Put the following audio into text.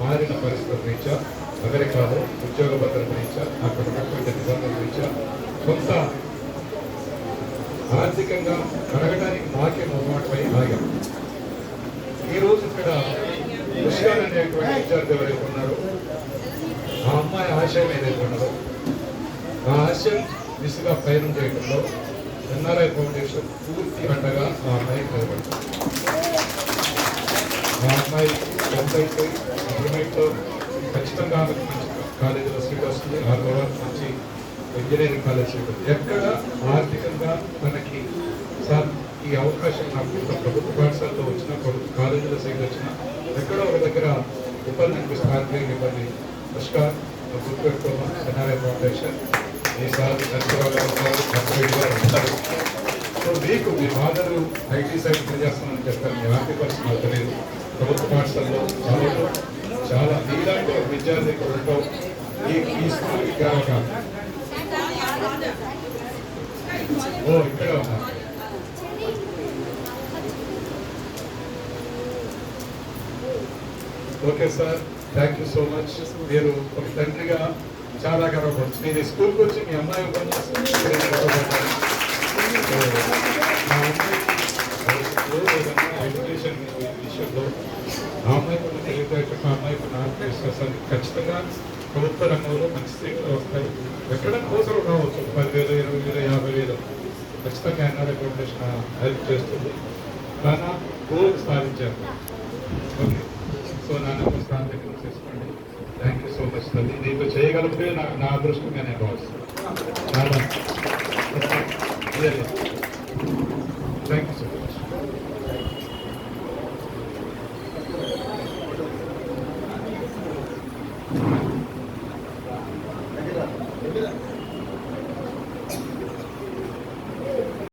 మారిన పరిస్థితుల రీత్యా అమెరికాలో ఉద్యోగ భద్రత రీత్యా అక్కడ ఉన్నటువంటి నిబంధనల రీత్యా కొంత ఆర్థికంగా కడగడానికి మాకే మొదమాటపై ఆగాం. ఈరోజు ఇక్కడ విషయాలు అనేటువంటి విద్యార్థి ఎవరైతే ఉన్నారో ఆ అమ్మాయి ఆశయం ఏదైతే ఉన్నదో ఆ ఆశయం దిశగా ప్రయాణం చేయడంలో ఎన్ఆర్ఐ ఫౌండేషన్ పూర్తి అండగా ఆ అమ్మాయికి నిలబడుతుంది. ఆ అమ్మాయి ఎంతైతే ఇంటర్మీడియట్లో ఖచ్చితంగా మంచి కాలేజీలో సీట్ వస్తుంది, ఆ తర్వాత మంచి ఇంజనీరింగ్ కాలేజ్ సీట్ వస్తుంది. ఎక్కడ ఆర్థికంగా తనకి సార్ ఈ అవకాశం నాకు ప్రభుత్వ పాఠశాలలో వచ్చిన ప్రభుత్వ కాలేజీలో సీట్ వచ్చిన ఎక్కడో ఒక దగ్గర ఇబ్బంది అనిపిస్తుంది. ఇబ్బంది పుష్కర్ గుర్తుపెట్టుకోమా ఎన్ఆర్ఐ ఫౌండేషన్ ఈసారి ఉంటారు. సో మీకు మీ ఫాదరు ఐటీ సైడ్ పనిచేస్తామని చెప్పారు. మీ ఆర్థిక పరిస్థితి నాకు తెలియదు. ప్రభుత్వ పాఠశాలలో చాలా మీలాంటి ఒక విద్యార్థి ఇక్కడ ఉంటాం. ఈ స్కూల్కి కాక ఇక్కడే ఉన్నా. Okay sir, thank you so much. మీరు ఒక తండ్రిగా చాలా గర్వపడుతుంది. మీరు స్కూల్కి వచ్చి మీ అమ్మాయి ఎడ్యుకేషన్ విషయంలో ఆ అమ్మాయికి ఉన్న తెలివితేటలు ఆ అమ్మాయికి ఉన్న ఆత్మవిశ్వాసాన్ని ఖచ్చితంగా ప్రభుత్వ రంగంలో మంచి స్థితిలో వస్తాయి. ఎక్కడైనా అవసరం కావచ్చు 10,000, 20,000, 50,000 ఖచ్చితంగా ఎన్ఆర్ఐ ఫౌండేషన్ హెల్ప్ చేస్తుంది. కానీ గోల్ సాధించారు. ఓకే, సో నా నెంబర్ స్థానిక చేసుకోండి. థ్యాంక్ యూ సో మచ్ తల్లి. నీతో చేయగలిగితే నా అదృష్టంగా నేను భావిస్తాను. Thank you so much.